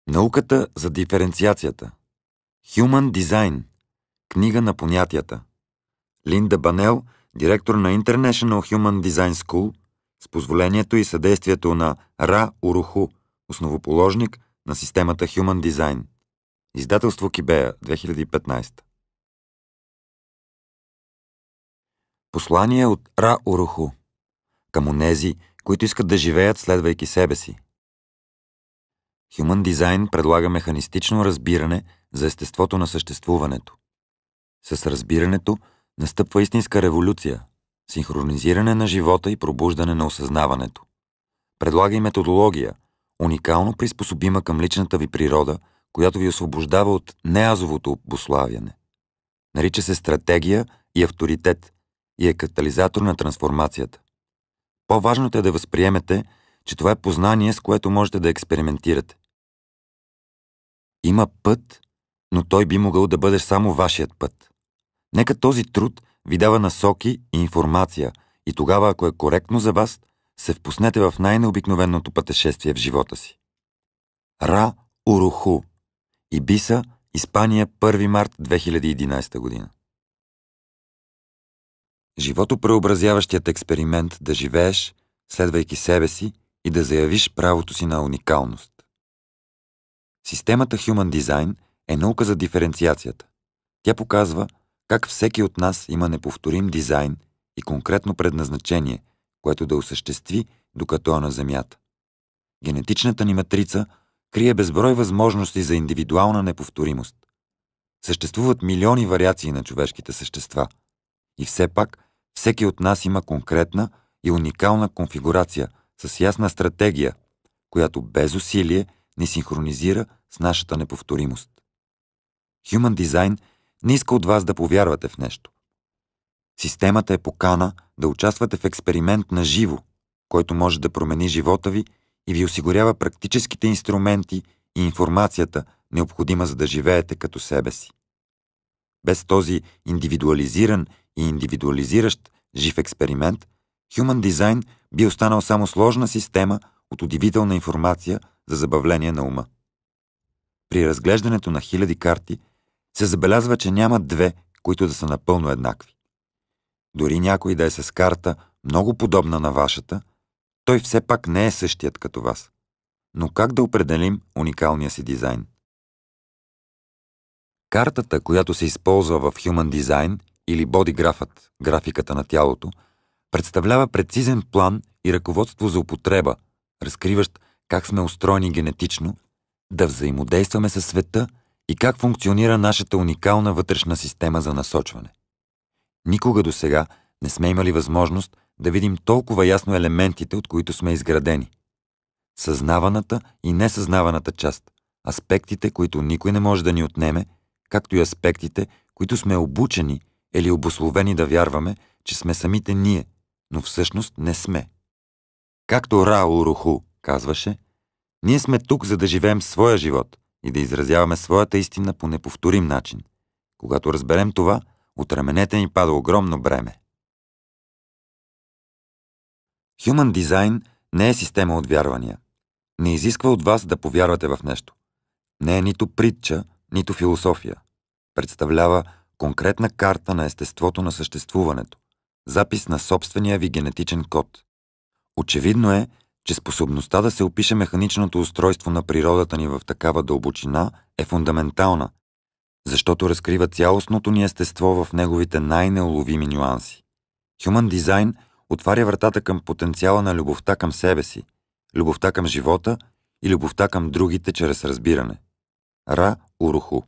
Науката за диференциацията. Human Design. Книга на понятията. Линда Банел, директор на International Human Design School, с позволението и съдействието на Ра Уруху, основоположник на системата Human Design. Издателство Кибея, 2015. Послание от Ра Уруху към онези, които искат да живеят следвайки себе си. Human Design предлага механистично разбиране за естеството на съществуването. С разбирането настъпва истинска революция, синхронизиране на живота и пробуждане на осъзнаването. Предлага и методология, уникално приспособима към личната ви природа, която ви освобождава от неазовото обуславяне. Нарича се стратегия и авторитет и е катализатор на трансформацията. По-важното е да възприемете, че това е познание, с което можете да експериментирате. Има път, но той би могъл да бъде само вашият път. Нека този труд ви дава насоки и информация и тогава, ако е коректно за вас, се впуснете в най-необикновеното пътешествие в живота си. Ра Уруху. Ибиса, Испания, 1 март 2011 година. Животопреобразяващият експеримент да живееш, следвайки себе си и да заявиш правото си на уникалност. Системата Human Design е наука за диференциацията. Тя показва как всеки от нас има неповторим дизайн и конкретно предназначение, което да осъществи, докато е на Земята. Генетичната ни матрица крие безброй възможности за индивидуална неповторимост. Съществуват милиони вариации на човешките същества. И все пак, всеки от нас има конкретна и уникална конфигурация с ясна стратегия, която без усилие ни синхронизира с нашата неповторимост. Human Design не иска от вас да повярвате в нещо. Системата е покана да участвате в експеримент на живо, който може да промени живота ви и ви осигурява практическите инструменти и информацията, необходима за да живеете като себе си. Без този индивидуализиран и индивидуализиращ жив експеримент, Human Design би останал само сложна система от удивителна информация за забавление на ума. При разглеждането на хиляди карти се забелязва, че няма две, които да са напълно еднакви. Дори някой да е с карта много подобна на вашата, той все пак не е същият като вас. Но как да определим уникалния си дизайн? Картата, която се използва в Human Design или бодиграфът, графиката на тялото, представлява прецизен план и ръководство за употреба, разкриващ как сме устроени генетично, да взаимодействаме със света и как функционира нашата уникална вътрешна система за насочване. Никога досега не сме имали възможност да видим толкова ясно елементите, от които сме изградени. Съзнаваната и несъзнаваната част, аспектите, които никой не може да ни отнеме, както и аспектите, които сме обучени или обусловени да вярваме, че сме самите ние, но всъщност не сме. Както Ра Уруху казваше, ние сме тук, за да живеем своя живот и да изразяваме своята истина по неповторим начин. Когато разберем това, от раменете ни пада огромно бреме. Human Design не е система от вярвания. Не изисква от вас да повярвате в нещо. Не е нито притча, нито философия. Представлява конкретна карта на естеството на съществуването, запис на собствения ви генетичен код. Очевидно е, че способността да се опише механичното устройство на природата ни в такава дълбочина е фундаментална, защото разкрива цялостното ни естество в неговите най-неуловими нюанси. Human Design отваря вратата към потенциала на любовта към себе си, любовта към живота и любовта към другите чрез разбиране. Ра Уруху.